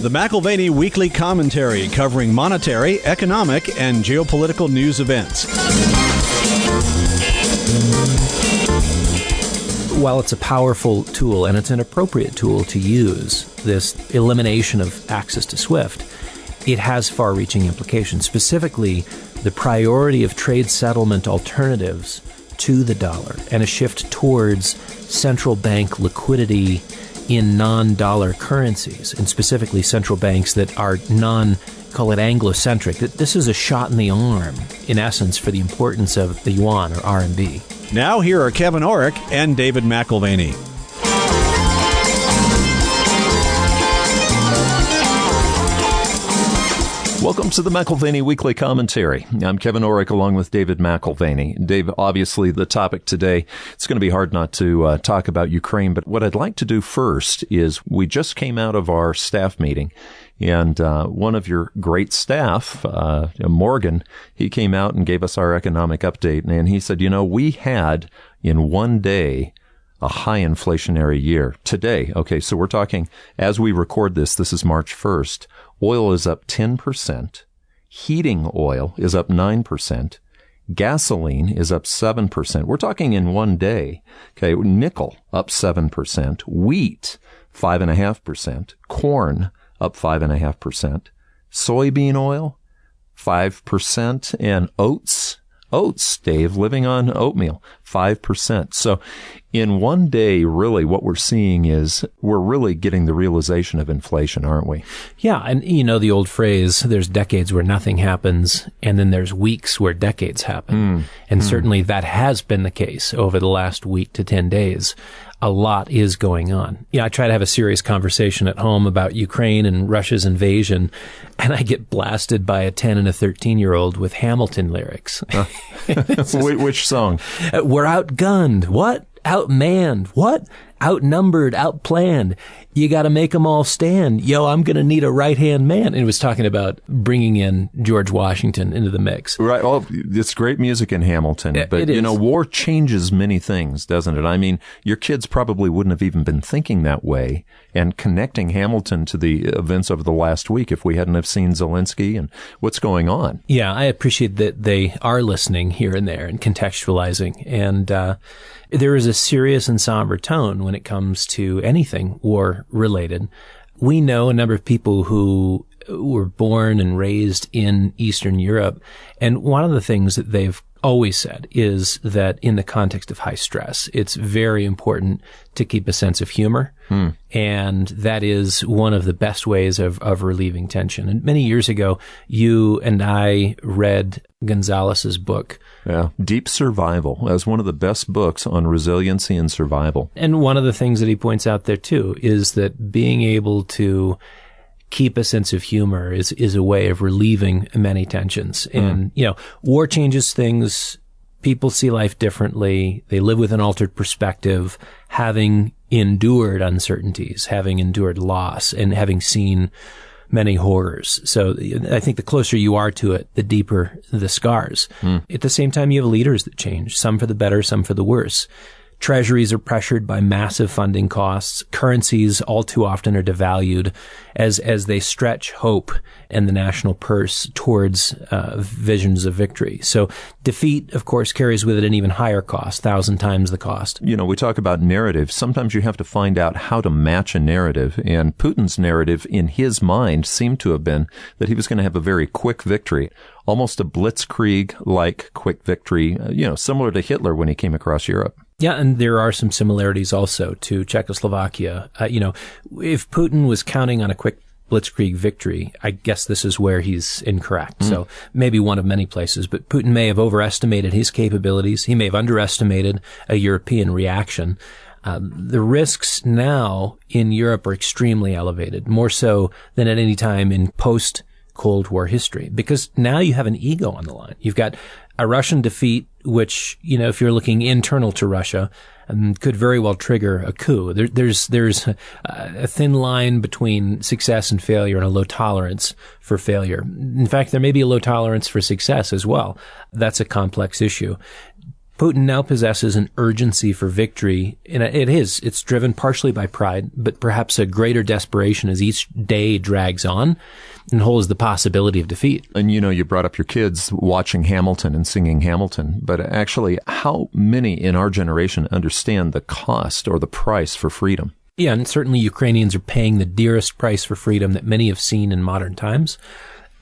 The McAlvany Weekly Commentary, covering monetary, economic, and geopolitical news events. While it's a powerful tool, and it's an appropriate tool to use, this elimination of access to SWIFT, it has far-reaching implications, specifically the priority of trade settlement alternatives to the dollar and a shift towards central bank liquidity in non-dollar currencies, and specifically central banks that are call it Anglo-centric. This is a shot in the arm, in essence, for the importance of the yuan or RMB. Now here are Kevin Orrick and David McAlvany. Welcome to the McAlvany Weekly Commentary. I'm Kevin Orrick along with David McAlvany. Dave, obviously the topic today, it's going to be hard not to talk about Ukraine, but what I'd like to do first is we just came out of our staff meeting, and one of your great staff, Morgan, he came out and gave us our economic update, and he said, we had in one day a high inflationary year. Today, okay, so we're talking, as we record this is March 1st, oil is up 10%, heating oil is up 9%, gasoline is up 7%. We're talking in one day. Okay, nickel up 7%, wheat 5.5%, corn up 5.5%, soybean oil 5%, and oats, Dave, living on oatmeal, 5%. So in one day, really, what we're seeing is we're really getting the realization of inflation, aren't we? Yeah, and the old phrase, there's decades where nothing happens, and then there's weeks where decades happen. Certainly that has been the case over the last week to 10 days. A lot is going on. I try to have a serious conversation at home about Ukraine and Russia's invasion, and I get blasted by a 10 and a 13-year-old with Hamilton lyrics. Which song? We're outgunned. What? Outmanned. What? Outnumbered, outplanned. You got to make them all stand. Yo, I'm going to need a right-hand man. And it was talking about bringing in George Washington into the mix. Right. Well, it's great music in Hamilton. But, war changes many things, doesn't it? I mean, your kids probably wouldn't have even been thinking that way and connecting Hamilton to the events of the last week if we hadn't have seen Zelensky and what's going on. Yeah, I appreciate that they are listening here and there and contextualizing. And there is a serious and somber tone when it comes to anything war-related. We know a number of people who were born and raised in Eastern Europe, and one of the things that they've always said is that in the context of high stress, it's very important to keep a sense of humor, and that is one of the best ways of relieving tension. And many years ago, you and I read Gonzalez's book. Yeah, Deep Survival, as one of the best books on resiliency and survival. And one of the things that he points out there, too, is that being able to keep a sense of humor is a way of relieving many tensions. And, war changes things. People see life differently. They live with an altered perspective, having endured uncertainties, having endured loss, and having seen many horrors. So I think the closer you are to it, the deeper the scars. At the same time, you have leaders that change, some for the better, some for the worse. Treasuries are pressured by massive funding costs. Currencies all too often are devalued as they stretch hope and the national purse towards visions of victory. So defeat, of course, carries with it an even higher cost, 1,000 times the cost. We talk about narrative. Sometimes you have to find out how to match a narrative. And Putin's narrative in his mind seemed to have been that he was going to have a very quick victory, almost a blitzkrieg-like quick victory, similar to Hitler when he came across Europe. Yeah, and there are some similarities also to Czechoslovakia. If Putin was counting on a quick blitzkrieg victory, I guess this is where he's incorrect. So maybe one of many places, but Putin may have overestimated his capabilities. He may have underestimated a European reaction. The risks now in Europe are extremely elevated, more so than at any time in post-Cold War history, because now you have an ego on the line. You've got a Russian defeat, which, if you're looking internal to Russia, could very well trigger a coup. There's a thin line between success and failure and a low tolerance for failure. In fact, there may be a low tolerance for success as well. That's a complex issue. Putin now possesses an urgency for victory, and it's driven partially by pride, but perhaps a greater desperation as each day drags on and holds the possibility of defeat. And you brought up your kids watching Hamilton and singing Hamilton, but actually, how many in our generation understand the cost or the price for freedom? Yeah, and certainly Ukrainians are paying the dearest price for freedom that many have seen in modern times.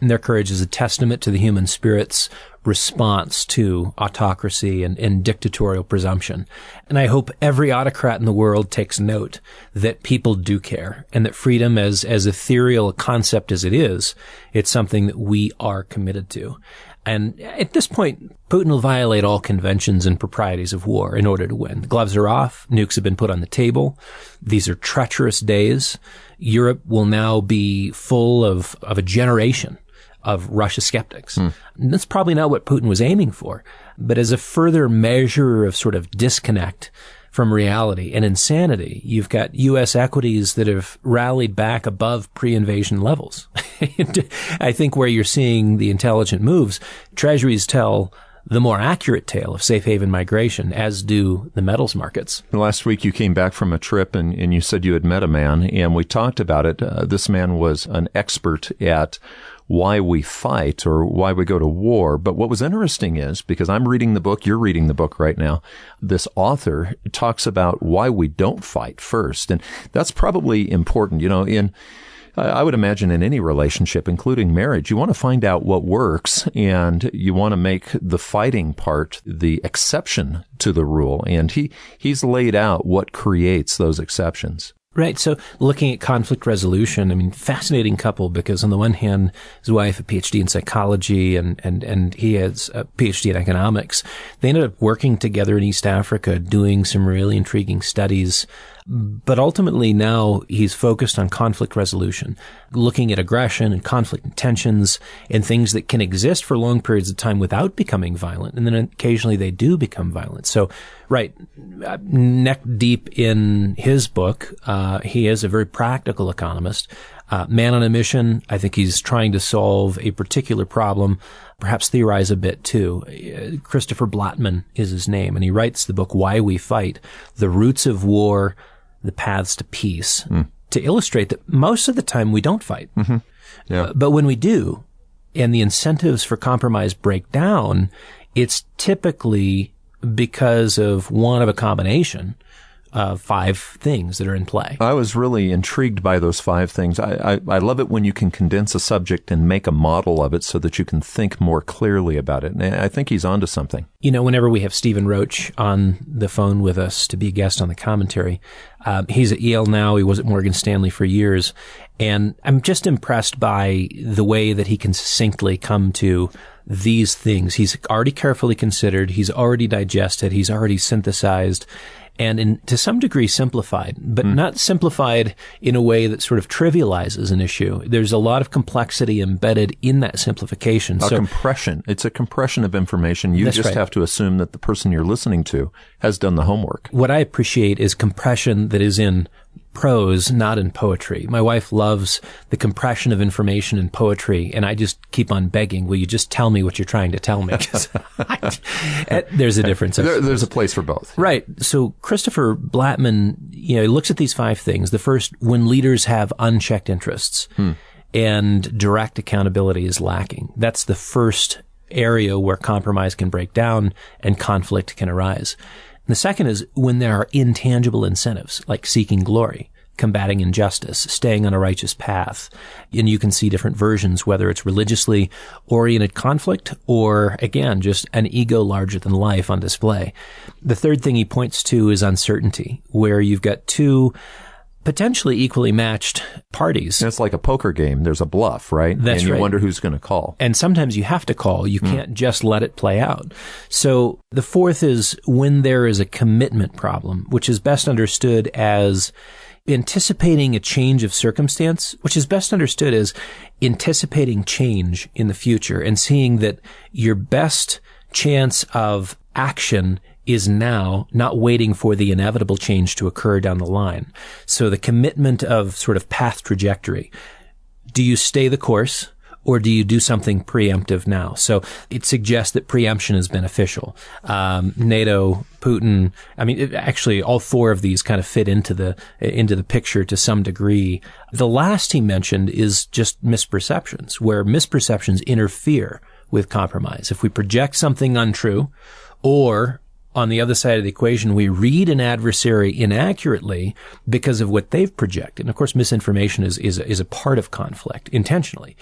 And their courage is a testament to the human spirit's response to autocracy and dictatorial presumption. And I hope every autocrat in the world takes note that people do care, and that freedom, as ethereal a concept as it is, it's something that we are committed to. And at this point, Putin will violate all conventions and proprieties of war in order to win. The gloves are off. Nukes have been put on the table. These are treacherous days. Europe will now be full of a generation of Russia skeptics. And that's probably not what Putin was aiming for. But as a further measure of sort of disconnect from reality and insanity, you've got U.S. equities that have rallied back above pre-invasion levels. I think where you're seeing the intelligent moves, treasuries tell the more accurate tale of safe haven migration, as do the metals markets. Last week you came back from a trip and you said you had met a man, and we talked about it. This man was an expert at why we fight or why we go to war. But what was interesting is, because I'm reading the book, you're reading the book right now, this author talks about why we don't fight first. And that's probably important. I would imagine in any relationship, including marriage, you want to find out what works, and you want to make the fighting part the exception to the rule. And he's laid out what creates those exceptions. Right. So looking at conflict resolution, fascinating couple, because on the one hand, his wife, a PhD in psychology, and he has a PhD in economics. They ended up working together in East Africa, doing some really intriguing studies. But ultimately now he's focused on conflict resolution, looking at aggression and conflict and tensions and things that can exist for long periods of time without becoming violent. And then occasionally they do become violent. So, right, neck deep in his book, he is a very practical economist. Man on a mission. I think he's trying to solve a particular problem, perhaps theorize a bit too. Christopher Blattman is his name, and he writes the book Why We Fight, The Roots of War, The Paths to Peace, to illustrate that most of the time we don't fight. Mm-hmm. Yeah. But when we do, and the incentives for compromise break down, it's typically because of one of a combination of 5 things that are in play. I was really intrigued by those 5 things. I love it when you can condense a subject and make a model of it so that you can think more clearly about it. And I think he's onto something. Whenever we have Stephen Roach on the phone with us to be a guest on the commentary, he's at Yale now. He was at Morgan Stanley for years. And I'm just impressed by the way that he can succinctly come to these things. He's already carefully considered. He's already digested. He's already synthesized. And to some degree simplified, but not simplified in a way that sort of trivializes an issue. There's a lot of complexity embedded in that simplification. Compression. It's a compression of information. You just have to assume that the person you're listening to has done the homework. What I appreciate is compression that is in prose, not in poetry. My wife loves the compression of information in poetry, and I just keep on begging, will you just tell me what you're trying to tell me? There's a difference. There's a place for both. Right. So Christopher Blattman, he looks at these 5 things. The first, when leaders have unchecked interests and direct accountability is lacking. That's the first area where compromise can break down and conflict can arise. The second is when there are intangible incentives, like seeking glory, combating injustice, staying on a righteous path. And you can see different versions, whether it's religiously oriented conflict or, again, just an ego larger than life on display. The third thing he points to is uncertainty, where you've got 2 potentially equally matched parties. It's like a poker game. There's a bluff, right? That's and you right. wonder who's going to call. And sometimes you have to call. You can't just let it play out. So the fourth is when there is a commitment problem, which is best understood as anticipating a change of circumstance, which is best understood as anticipating change in the future and seeing that your best chance of action is now, not waiting for the inevitable change to occur down the line. So the commitment of sort of path trajectory. Do you stay the course, or do you do something preemptive now? So it suggests that preemption is beneficial. NATO, Putin, actually all four of these kind of fit into the picture to some degree. The last he mentioned is just misperceptions, where misperceptions interfere with compromise. If we project something untrue, or on the other side of the equation, we read an adversary inaccurately because of what they've projected. And of course, misinformation is a part of conflict intentionally.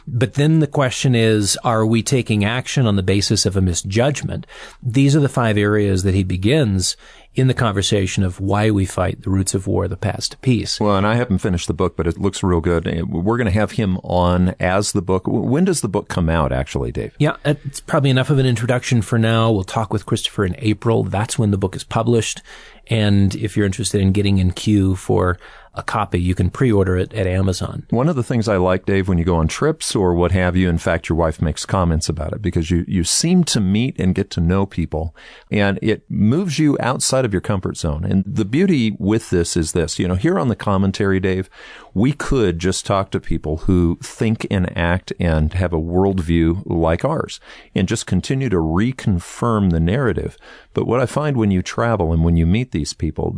But then the question is, are we taking action on the basis of a misjudgment? These are the 5 areas that he begins in the conversation of why we fight, the roots of war, the paths to peace. Well, and I haven't finished the book, but it looks real good. We're going to have him on as the book. When does the book come out, actually, Dave? Yeah, it's probably enough of an introduction for now. We'll talk with Christopher in April. That's when the book is published. And if you're interested in getting in queue for a copy, you can pre-order it at Amazon. One of the things I like, Dave, when you go on trips or what have you, in fact, your wife makes comments about it because you seem to meet and get to know people, and it moves you outside of your comfort zone. And the beauty with this is this, here on the commentary, Dave, we could just talk to people who think and act and have a worldview like ours and just continue to reconfirm the narrative. But what I find when you travel and when you meet these people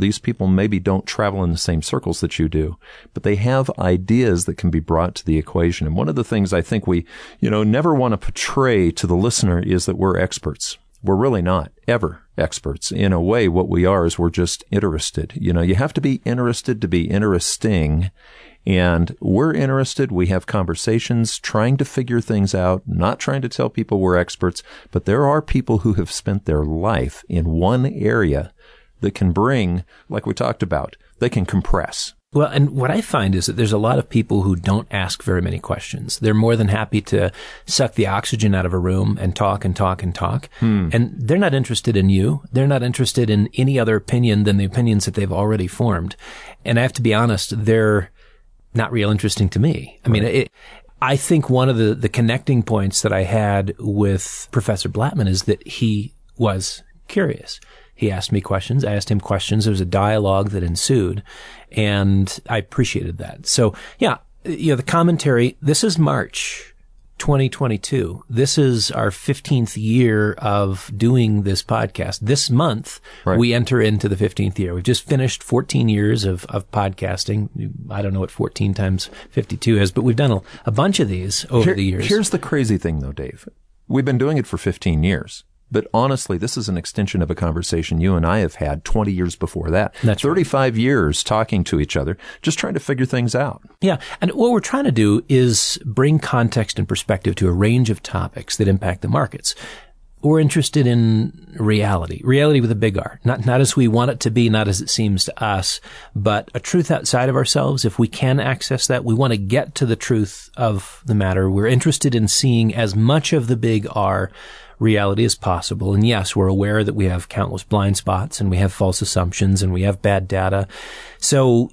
maybe don't travel in the same circles that you do, but they have ideas that can be brought to the equation. And one of the things I think we, never want to portray to the listener is that we're experts. We're really not ever experts. In a way, what we are is we're just interested. You have to be interested to be interesting. And we're interested. We have conversations trying to figure things out, not trying to tell people we're experts. But there are people who have spent their life in one area that can bring, like we talked about, they can compress. Well, and what I find is that there's a lot of people who don't ask very many questions. They're more than happy to suck the oxygen out of a room and talk and talk and talk. And they're not interested in you. They're not interested in any other opinion than the opinions that they've already formed. And I have to be honest, they're not real interesting to me. I think one of the connecting points that I had with Professor Blattman is that he was curious. He asked me questions. I asked him questions. There was a dialogue that ensued, and I appreciated that. So, yeah, the commentary, this is March 2022. This is our 15th year of doing this podcast. This month, we enter into the 15th year. We've just finished 14 years of podcasting. I don't know what 14 times 52 is, but we've done a bunch of these over the years. Here's the crazy thing, though, Dave. We've been doing it for 15 years. But honestly, this is an extension of a conversation you and I have had 20 years before that. That's 35 years talking to each other, just trying to figure things out. Yeah. And what we're trying to do is bring context and perspective to a range of topics that impact the markets. We're interested in reality with a big R, not as we want it to be, not as it seems to us, but a truth outside of ourselves. If we can access that, we want to get to the truth of the matter. We're interested in seeing as much of the big R reality as possible. And yes, we're aware that we have countless blind spots and we have false assumptions and we have bad data. So,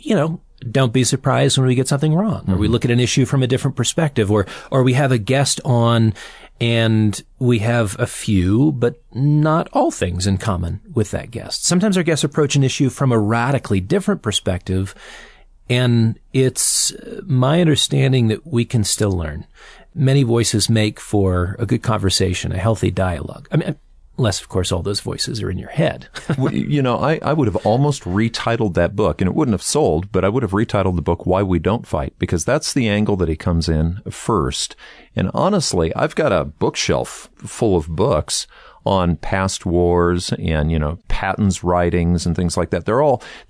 don't be surprised when we get something wrong, or we look at an issue from a different perspective, or we have a guest on and we have a few, but not all things in common with that guest. Sometimes our guests approach an issue from a radically different perspective, and it's my understanding that we can still learn. Many voices make for a good conversation, a healthy dialogue. Unless, of course, all those voices are in your head. I would have almost retitled that book, and it wouldn't have sold, but I would have retitled the book, Why We Don't Fight, because that's the angle that he comes in first. And honestly, I've got a bookshelf full of books on past wars and, Patton's writings and things like that.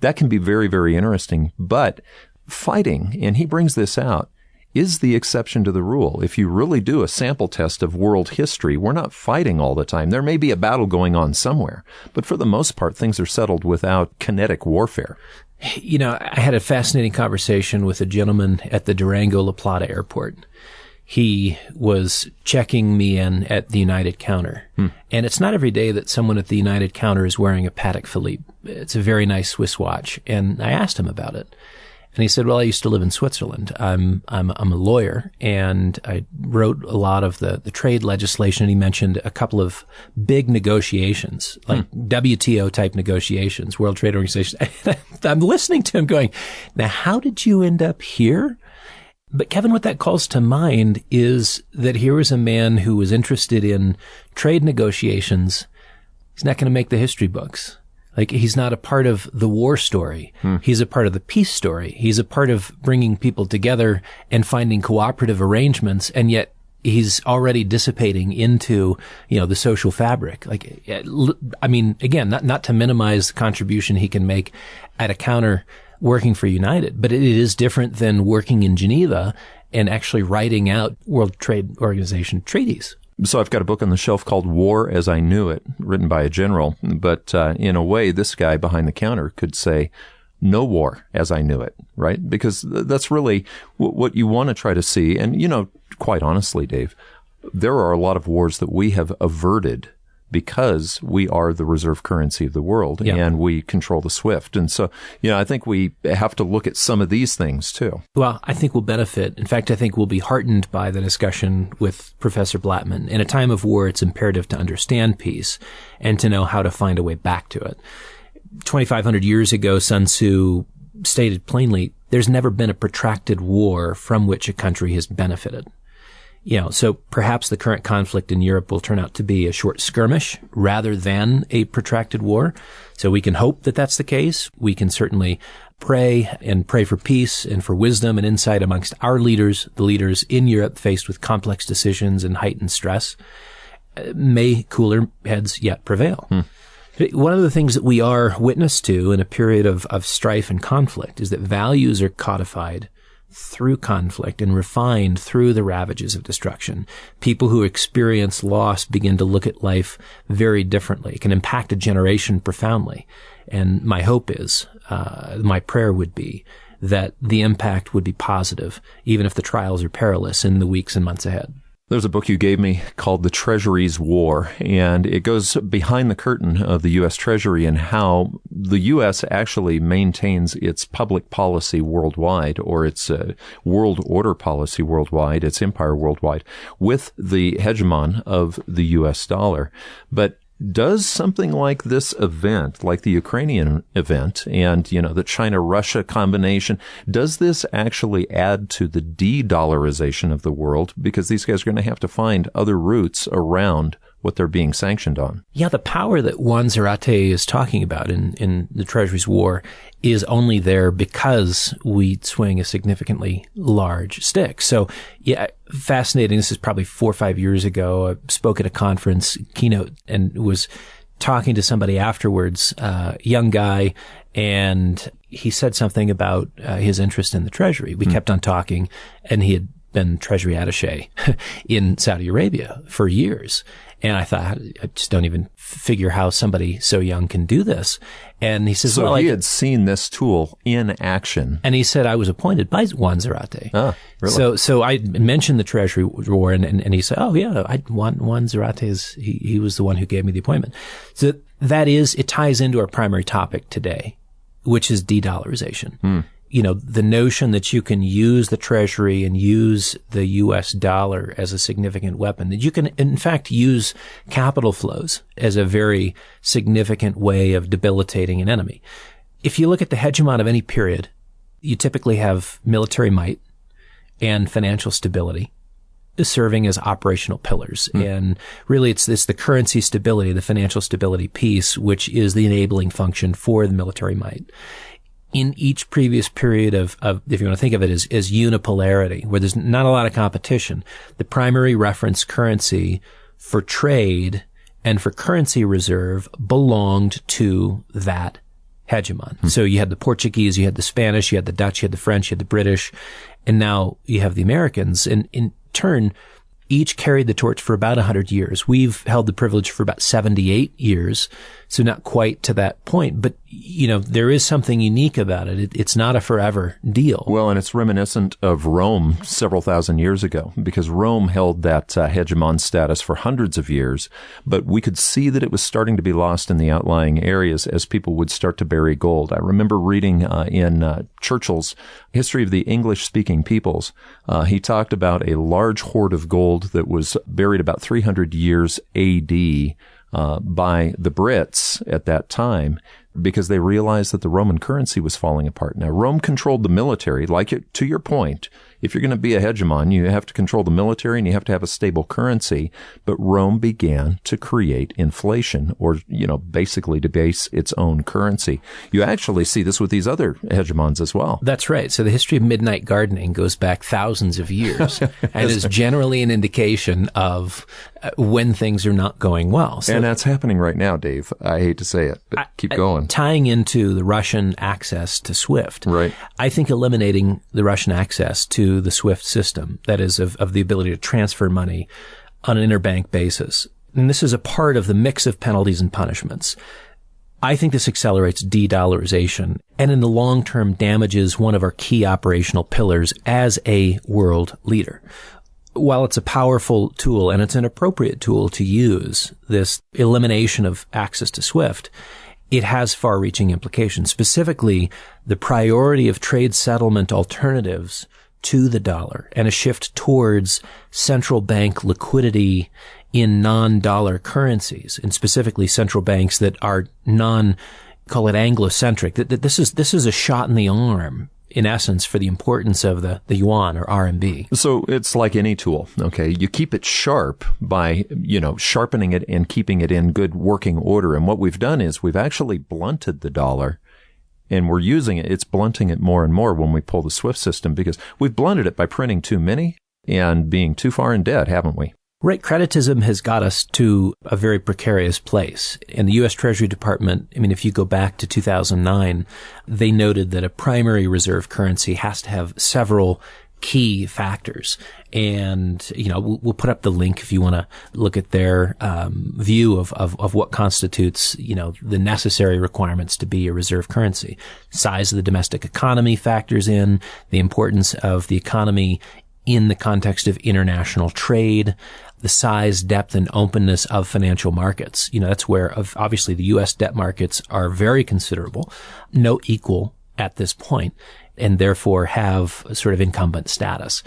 That can be very, very interesting. But fighting, and he brings this out, is the exception to the rule. If you really do a sample test of world history, we're not fighting all the time. There may be a battle going on somewhere, but for the most part, things are settled without kinetic warfare. I had a fascinating conversation with a gentleman at the Durango La Plata airport. He was checking me in at the United counter. And it's not every day that someone at the United counter is wearing a Patek Philippe. It's a very nice Swiss watch. And I asked him about it. And he said, well, I used to live in Switzerland. I'm a lawyer, and I wrote a lot of the trade legislation. And he mentioned a couple of big negotiations, like WTO type negotiations, World Trade Organization. I'm listening to him going, now, how did you end up here? But Kevin, what that calls to mind is that here is a man who was interested in trade negotiations. He's not going to make the history books. Like, he's not a part of the war story. He's a part of the peace story. He's a part of bringing people together and finding cooperative arrangements, and yet he's already dissipating into, the social fabric. Like, I mean, again, not to minimize the contribution he can make at a counter working for United, but it is different than working in Geneva and actually writing out World Trade Organization treaties. So I've got a book on the shelf called War as I Knew It, written by a general. But in a way, this guy behind the counter could say, no war as I knew it, right? Because that's really what you want to try to see. And, quite honestly, Dave, there are a lot of wars that we have averted because we are the reserve currency of the world and we control the SWIFT. And so, I think we have to look at some of these things too. Well, I think we'll benefit. In fact, I think we'll be heartened by the discussion with Professor Blattman. In a time of war, it's imperative to understand peace and to know how to find a way back to it. 2,500 years ago, Sun Tzu stated plainly, there's never been a protracted war from which a country has benefited. So perhaps the current conflict in Europe will turn out to be a short skirmish rather than a protracted war. So we can hope that that's the case. We can certainly pray for peace and for wisdom and insight amongst our leaders, the leaders in Europe faced with complex decisions and heightened stress. May cooler heads yet prevail. One of the things that we are witness to in a period of strife and conflict is that values are codified through conflict and refined through the ravages of destruction. People who experience loss begin to look at life very differently. It can impact a generation profoundly. And my hope is, my prayer would be that the impact would be positive, even if the trials are perilous in the weeks and months ahead. There's a book you gave me called The Treasuries War, and it goes behind the curtain of the U.S. Treasury and how the U.S. actually maintains its public policy worldwide, or its world order policy worldwide, its empire worldwide, with the hegemon of the U.S. dollar. But does something like this event, like the Ukrainian event and, the China-Russia combination, does this actually add to the de-dollarization of the world? Because these guys are going to have to find other routes around what they're being sanctioned on. Yeah, the power that Juan Zarate is talking about in the Treasuries War is only there because we swing a significantly large stick. So, yeah, fascinating. This is probably 4 or 5 years ago. I spoke at a conference keynote and was talking to somebody afterwards, young guy, and he said something about his interest in the Treasury. We kept on talking, and he had been Treasury attaché in Saudi Arabia for years. And I thought, I just don't even figure how somebody so young can do this. And he says, so he had seen this tool in action. And he said, I was appointed by Juan Zarate. Ah, really? So I mentioned the Treasury War, and he said, oh yeah, Juan Zarate he was the one who gave me the appointment. So it ties into our primary topic today, which is de-dollarization. The notion that you can use the Treasury and use the U.S. dollar as a significant weapon, that you can, in fact, use capital flows as a very significant way of debilitating an enemy. If you look at the hegemon of any period, you typically have military might and financial stability serving as operational pillars. And really it's the currency stability, the financial stability piece, which is the enabling function for the military might. In each previous period of if you want to think of it as unipolarity, where there's not a lot of competition, the primary reference currency for trade and for currency reserve belonged to that hegemon. So you had the Portuguese, you had the Spanish, you had the Dutch, you had the French, you had the British, and now you have the Americans. And in turn, each carried the torch for about 100 years. We've held the privilege for about 78 years, so not quite to that point. But, there is something unique about it. It's not a forever deal. Well, and it's reminiscent of Rome several thousand years ago, because Rome held that hegemon status for hundreds of years, but we could see that it was starting to be lost in the outlying areas as people would start to bury gold. I remember reading in Churchill's History of the English-Speaking Peoples, he talked about a large hoard of gold that was buried about 300 years A.D., by the Brits at that time, because they realized that the Roman currency was falling apart. Now, Rome controlled the military, to your point, if you're going to be a hegemon, you have to control the military and you have to have a stable currency. But Rome began to create inflation, or, basically to base its own currency. You actually see this with these other hegemons as well. That's right. So the history of midnight gardening goes back thousands of years and is generally an indication of when things are not going well. So, and that's happening right now, Dave. I hate to say it, but keep going. Tying into the Russian access to SWIFT, right. I think eliminating the Russian access to the SWIFT system, that is of the ability to transfer money on an interbank basis, and this is a part of the mix of penalties and punishments, I think this accelerates de-dollarization and in the long term damages one of our key operational pillars as a world leader. While it's a powerful tool and it's an appropriate tool to use, this elimination of access to SWIFT, it has far-reaching implications, specifically the priority of trade settlement alternatives to the dollar and a shift towards central bank liquidity in non-dollar currencies, and specifically central banks that are call it Anglo-centric. This is a shot in the arm, in essence, for the importance of the yuan or RMB. So it's like any tool, okay? You keep it sharp by, sharpening it and keeping it in good working order. And what we've done is we've actually blunted the dollar, and we're using it. It's blunting it more and more when we pull the SWIFT system, because we've blunted it by printing too many and being too far in debt, haven't we? Right. Creditism has got us to a very precarious place. And the U.S. Treasury Department, if you go back to 2009, they noted that a primary reserve currency has to have several key factors. And, we'll put up the link if you want to look at their view of what constitutes, the necessary requirements to be a reserve currency. Size of the domestic economy factors in, the importance of the economy in the context of international trade, the size, depth, and openness of financial markets. That's where obviously the U.S. debt markets are very considerable, no equal at this point, and therefore have a sort of incumbent status.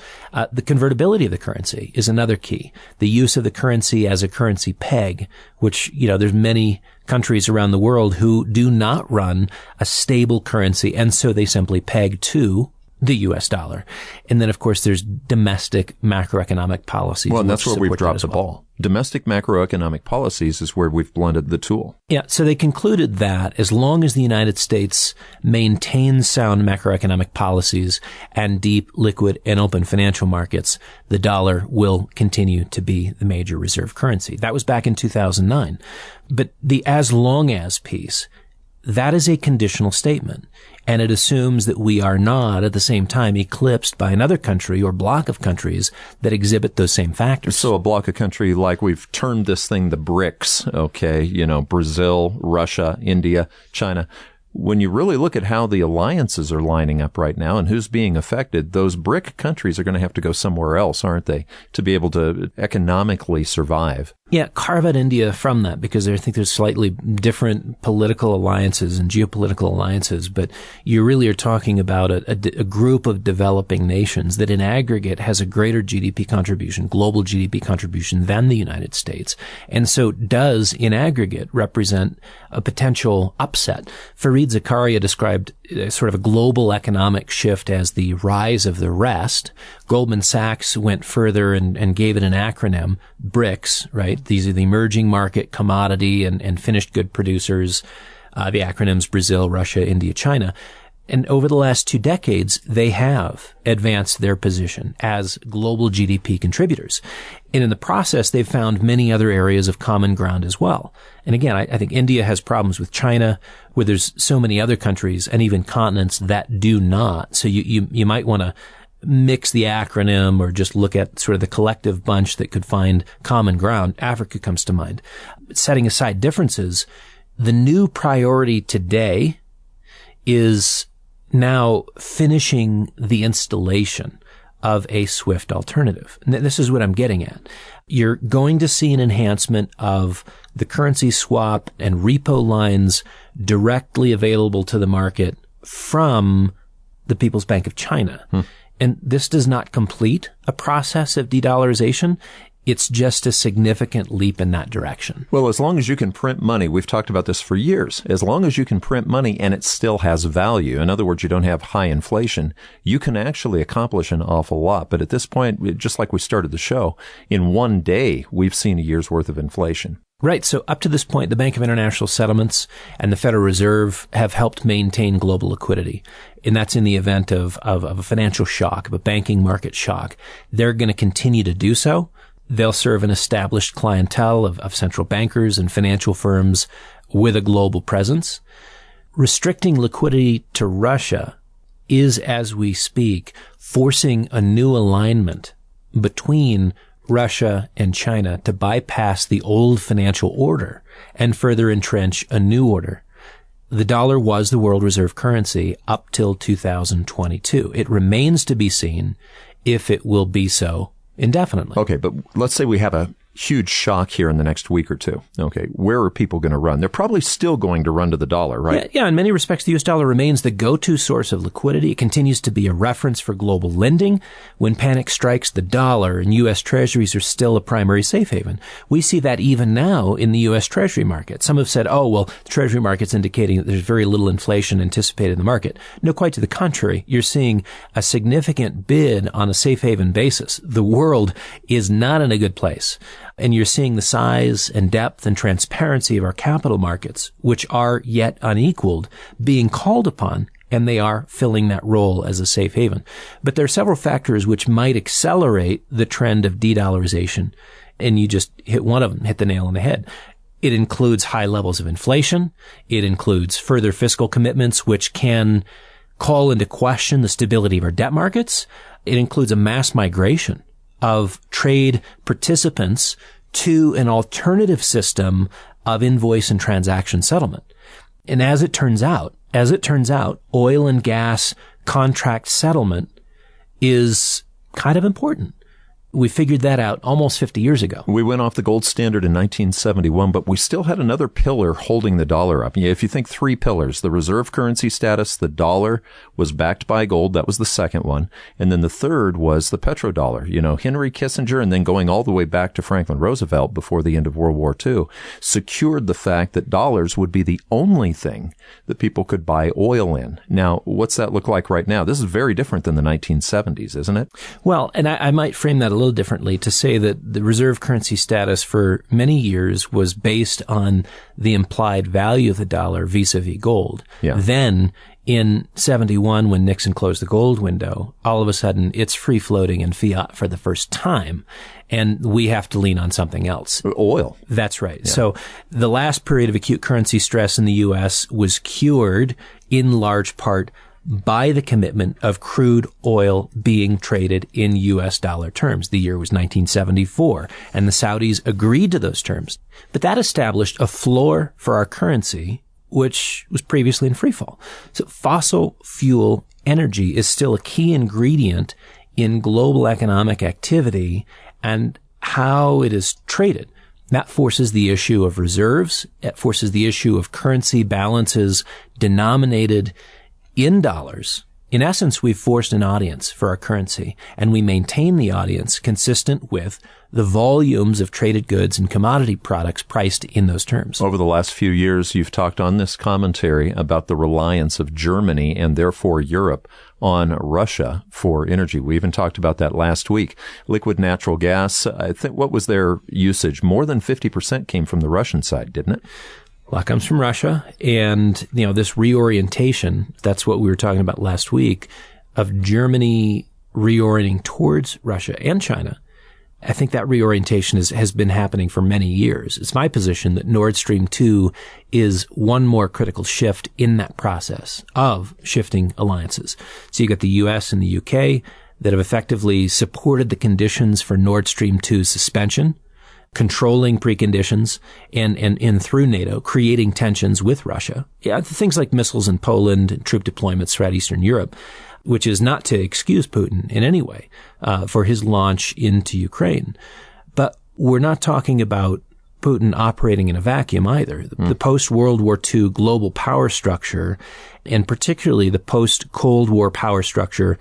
The convertibility of the currency is another key. The use of the currency as a currency peg, which, there's many countries around the world who do not run a stable currency, and so they simply peg to the U.S. dollar. And then, of course, there's domestic macroeconomic policies. Well, and that's where we've dropped the ball. Domestic macroeconomic policies is where we've blunted the tool. Yeah, so they concluded that as long as the United States maintains sound macroeconomic policies and deep, liquid, and open financial markets, the dollar will continue to be the major reserve currency. That was back in 2009. But the as long as piece, that is a conditional statement, and it assumes that we are not, at the same time, eclipsed by another country or block of countries that exhibit those same factors. So a block of country, like we've termed this thing the BRICS, okay, Brazil, Russia, India, China. When you really look at how the alliances are lining up right now and who's being affected, those BRIC countries are going to have to go somewhere else, aren't they, to be able to economically survive? Yeah, carve out India from that, because I think there's slightly different political alliances and geopolitical alliances, but you really are talking about a group of developing nations that in aggregate has a greater GDP contribution, global GDP contribution, than the United States, and so does in aggregate represent a potential upset. Fareed Zakaria described sort of a global economic shift as the rise of the rest. Goldman Sachs went further and gave it an acronym, BRICS, right? These are the emerging market, commodity, and finished good producers. The acronyms Brazil, Russia, India, China. And over the last 2 decades, they have advanced their position as global GDP contributors. And in the process, they've found many other areas of common ground as well. And again, I think India has problems with China, where there's so many other countries and even continents that do not. So you might want to mix the acronym or just look at sort of the collective bunch that could find common ground. Africa comes to mind. Setting aside differences, the new priority today is now finishing the installation of a SWIFT alternative. And this is what I'm getting at. You're going to see an enhancement of the currency swap and repo lines directly available to the market from the People's Bank of China. And this does not complete a process of de-dollarization. It's just a significant leap in that direction. Well, as long as you can print money, we've talked about this for years, as long as you can print money and it still has value, in other words, you don't have high inflation, you can actually accomplish an awful lot. But at this point, just like we started the show, in one day, we've seen a year's worth of inflation. Right. So up to this point, the Bank of International Settlements and the Federal Reserve have helped maintain global liquidity. And that's in the event of a financial shock, of a banking market shock. They're going to continue to do so. They'll serve an established clientele of central bankers and financial firms with a global presence. Restricting liquidity to Russia is, as we speak, forcing a new alignment between Russia and China to bypass the old financial order and further entrench a new order. The dollar was the world reserve currency up till 2022. It remains to be seen if it will be so indefinitely. Okay, but let's say we have a huge shock here in the next week or two. Okay, where are people going to run? They're probably still going to run to the dollar, right? Yeah, in many respects, the U.S. dollar remains the go-to source of liquidity. It continues to be a reference for global lending. When panic strikes, the dollar and U.S. Treasuries are still a primary safe haven. We see that even now in the U.S. Treasury market. Some have said, oh, well, the Treasury market's indicating that there's very little inflation anticipated in the market. No, quite to the contrary. You're seeing a significant bid on a safe haven basis. The world is not in a good place. And you're seeing the size and depth and transparency of our capital markets, which are yet unequaled, being called upon, and they are filling that role as a safe haven. But there are several factors which might accelerate the trend of de-dollarization, and you just hit one of them, hit the nail on the head. It includes high levels of inflation. It includes further fiscal commitments, which can call into question the stability of our debt markets. It includes a mass migration of trade participants to an alternative system of invoice and transaction settlement. And as it turns out, oil and gas contract settlement is kind of important. We figured that out almost 50 years ago. We went off the gold standard in 1971, but we still had another pillar holding the dollar up. If you think three pillars, the reserve currency status, the dollar was backed by gold. That was the second one. And then the third was the petrodollar. Henry Kissinger, and then going all the way back to Franklin Roosevelt before the end of World War II, secured the fact that dollars would be the only thing that people could buy oil in. Now, what's that look like right now? This is very different than the 1970s, isn't it? Well, and I might frame that a little differently to say that the reserve currency status for many years was based on the implied value of the dollar vis-a-vis gold. Yeah. Then in 71, when Nixon closed the gold window, all of a sudden it's free floating in fiat for the first time. And we have to lean on something else. Oil. That's right. Yeah. So the last period of acute currency stress in the U.S. was cured in large part by the commitment of crude oil being traded in U.S. dollar terms. The year was 1974, and the Saudis agreed to those terms. But that established a floor for our currency, which was previously in freefall. So fossil fuel energy is still a key ingredient in global economic activity and how it is traded. That forces the issue of reserves. It forces the issue of currency balances denominated in dollars. In essence, we've forced an audience for our currency, and we maintain the audience consistent with the volumes of traded goods and commodity products priced in those terms. Over the last few years, you've talked on this commentary about the reliance of Germany and therefore Europe on Russia for energy. We even talked about that last week. Liquid natural gas, I think, what was their usage? More than 50% came from the Russian side, didn't it? A lot comes from Russia, and this reorientation, that's what we were talking about last week, of Germany reorienting towards Russia and China. I think that reorientation has been happening for many years. It's my position that Nord Stream 2 is one more critical shift in that process of shifting alliances. So you got the US and the UK that have effectively supported the conditions for Nord Stream 2's suspension, controlling preconditions, and through NATO, creating tensions with Russia. Yeah, things like missiles in Poland and troop deployments throughout Eastern Europe, which is not to excuse Putin in any way for his launch into Ukraine. But we're not talking about Putin operating in a vacuum either. The post-World War II global power structure, and particularly the post-Cold War power structure,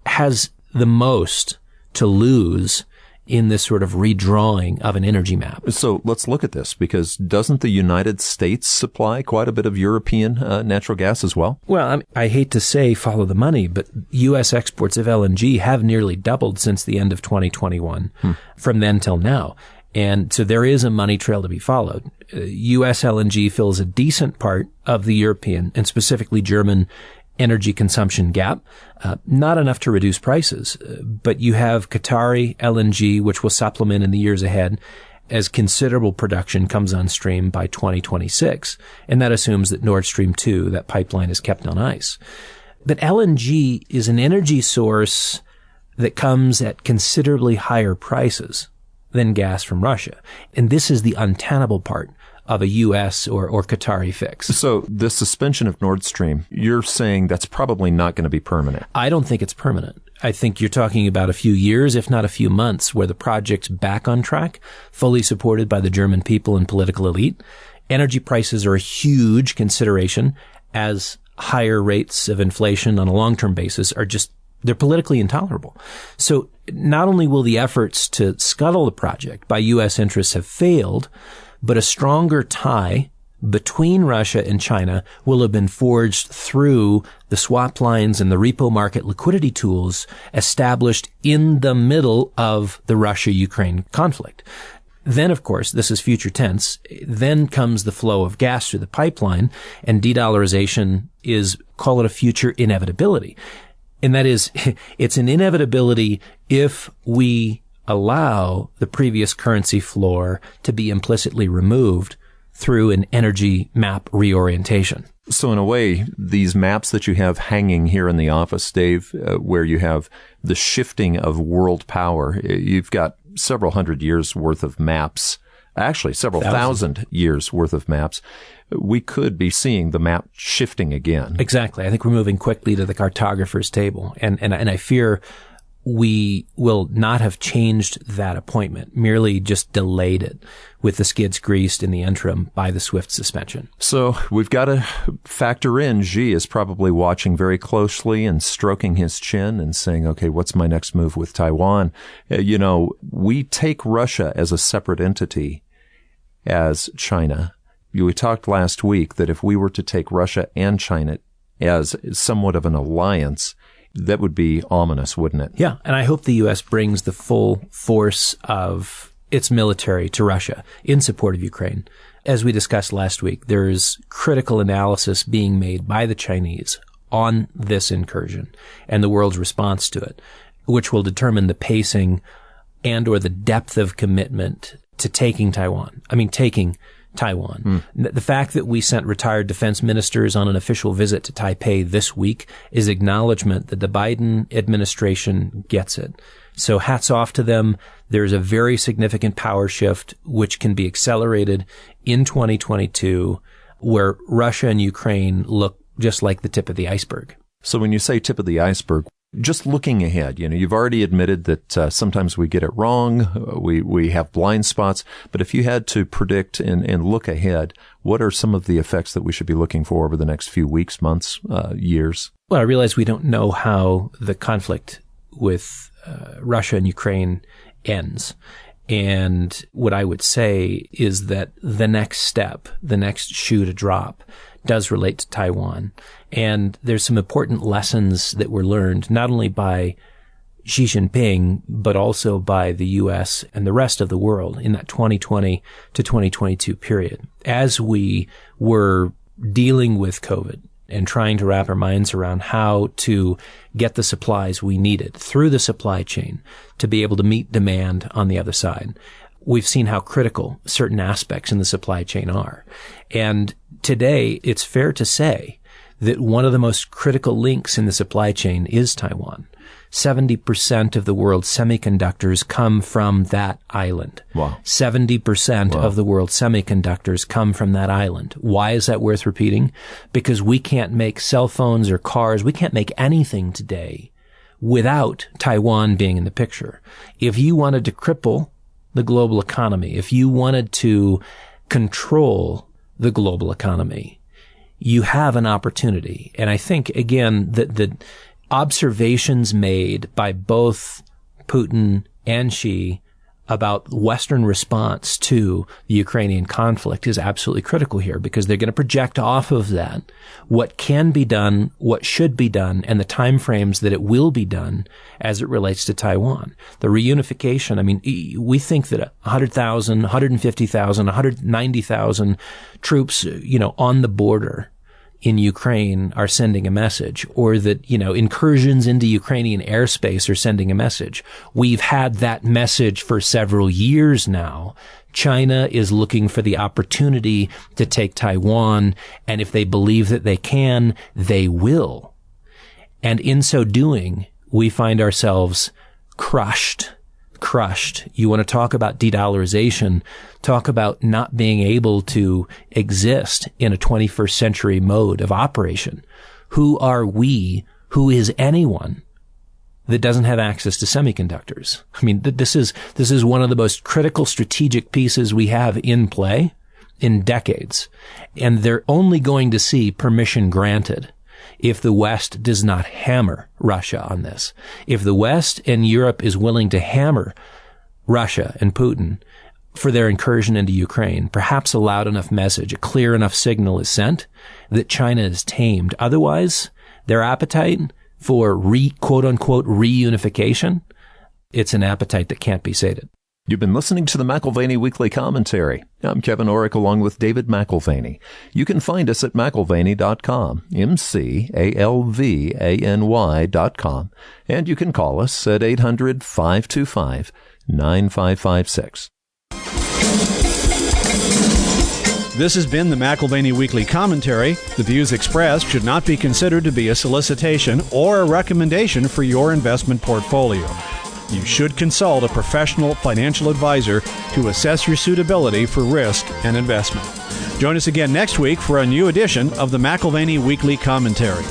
has the most to lose in this sort of redrawing of an energy map. So let's look at this, because doesn't the United States supply quite a bit of European natural gas as well? Well, I hate to say follow the money, but U.S. exports of LNG have nearly doubled since the end of 2021 from then till now. And so there is a money trail to be followed. U.S. LNG fills a decent part of the European and specifically German energy consumption gap, not enough to reduce prices, but you have Qatari LNG, which will supplement in the years ahead as considerable production comes on stream by 2026. And that assumes that Nord Stream 2, that pipeline, is kept on ice. But LNG is an energy source that comes at considerably higher prices than gas from Russia. And this is the untenable part of a U.S. or Qatari fix. So the suspension of Nord Stream, you're saying that's probably not going to be permanent? I don't think it's permanent. I think you're talking about a few years, if not a few months, where the project's back on track, fully supported by the German people and political elite. Energy prices are a huge consideration, as higher rates of inflation on a long-term basis are just, they're politically intolerable. So not only will the efforts to scuttle the project by U.S. interests have failed, but a stronger tie between Russia and China will have been forged through the swap lines and the repo market liquidity tools established in the middle of the Russia-Ukraine conflict. Then, of course, this is future tense, then comes the flow of gas through the pipeline, and de-dollarization is, call it a future inevitability. And that is, it's an inevitability if we allow the previous currency floor to be implicitly removed through an energy map reorientation. So in a way, these maps that you have hanging here in the office, Dave, where you have the shifting of world power, you've got several hundred years worth of maps, actually several thousand years worth of maps. We could be seeing the map shifting again. Exactly. I think we're moving quickly to the cartographer's table. And I fear we will not have changed that appointment, merely just delayed it with the skids greased in the interim by the swift suspension. So we've got to factor in Xi is probably watching very closely and stroking his chin and saying, okay, what's my next move with Taiwan? We take Russia as a separate entity as China. We talked last week that if we were to take Russia and China as somewhat of an alliance, that would be ominous, wouldn't it? Yeah, and I hope the U.S. brings the full force of its military to Russia in support of Ukraine. As we discussed last week, there is critical analysis being made by the Chinese on this incursion and the world's response to it, which will determine the pacing and or the depth of commitment to taking Taiwan. The fact that we sent retired defense ministers on an official visit to Taipei this week is acknowledgement that the Biden administration gets it. So hats off to them. There's a very significant power shift which can be accelerated in 2022, where Russia and Ukraine look just like the tip of the iceberg. So when you say tip of the iceberg, just looking ahead, you've already admitted that sometimes we get it wrong, we have blind spots, but if you had to predict and look ahead, what are some of the effects that we should be looking for over the next few weeks, months, years? Well, I realize we don't know how the conflict with Russia and Ukraine ends. And what I would say is that the next step, the next shoe to drop, does relate to Taiwan. And there's some important lessons that were learned, not only by Xi Jinping, but also by the U.S. and the rest of the world in that 2020 to 2022 period. As we were dealing with COVID and trying to wrap our minds around how to get the supplies we needed through the supply chain to be able to meet demand on the other side, we've seen how critical certain aspects in the supply chain are. And today, it's fair to say that one of the most critical links in the supply chain is Taiwan. 70% of the world's semiconductors come from that island. Wow. 70% of the world's semiconductors come from that island. Why is that worth repeating? Because we can't make cell phones or cars. We can't make anything today without Taiwan being in the picture. If you wanted to cripple the global economy, if you wanted to control the global economy, you have an opportunity. And I think, again, that the observations made by both Putin and Xi about Western response to the Ukrainian conflict is absolutely critical here, because they're going to project off of that what can be done, what should be done, and the timeframes that it will be done as it relates to Taiwan. The reunification, I mean, we think that 100,000, 150,000, 190,000 troops, on the border in Ukraine are sending a message, or that, incursions into Ukrainian airspace are sending a message. We've had that message for several years now. China is looking for the opportunity to take Taiwan, and if they believe that they can, they will. And in so doing, we find ourselves crushed. You want to talk about de-dollarization, talk about not being able to exist in a 21st century mode of operation. Who are we? Who is anyone that doesn't have access to semiconductors? I mean, this is one of the most critical strategic pieces we have in play in decades. And they're only going to see permission granted if the West does not hammer Russia on this. If the West and Europe is willing to hammer Russia and Putin for their incursion into Ukraine, perhaps a loud enough message, a clear enough signal is sent that China is tamed. Otherwise, their appetite for quote-unquote reunification, it's an appetite that can't be sated. You've been listening to the McAlvany Weekly Commentary. I'm Kevin Orrick along with David McAlvany. You can find us at McAlvany.com, McAlvany.com, and you can call us at 800-525-9556. This has been the McAlvany Weekly Commentary. The views expressed should not be considered to be a solicitation or a recommendation for your investment portfolio. You should consult a professional financial advisor to assess your suitability for risk and investment. Join us again next week for a new edition of the McAlvany Weekly Commentary.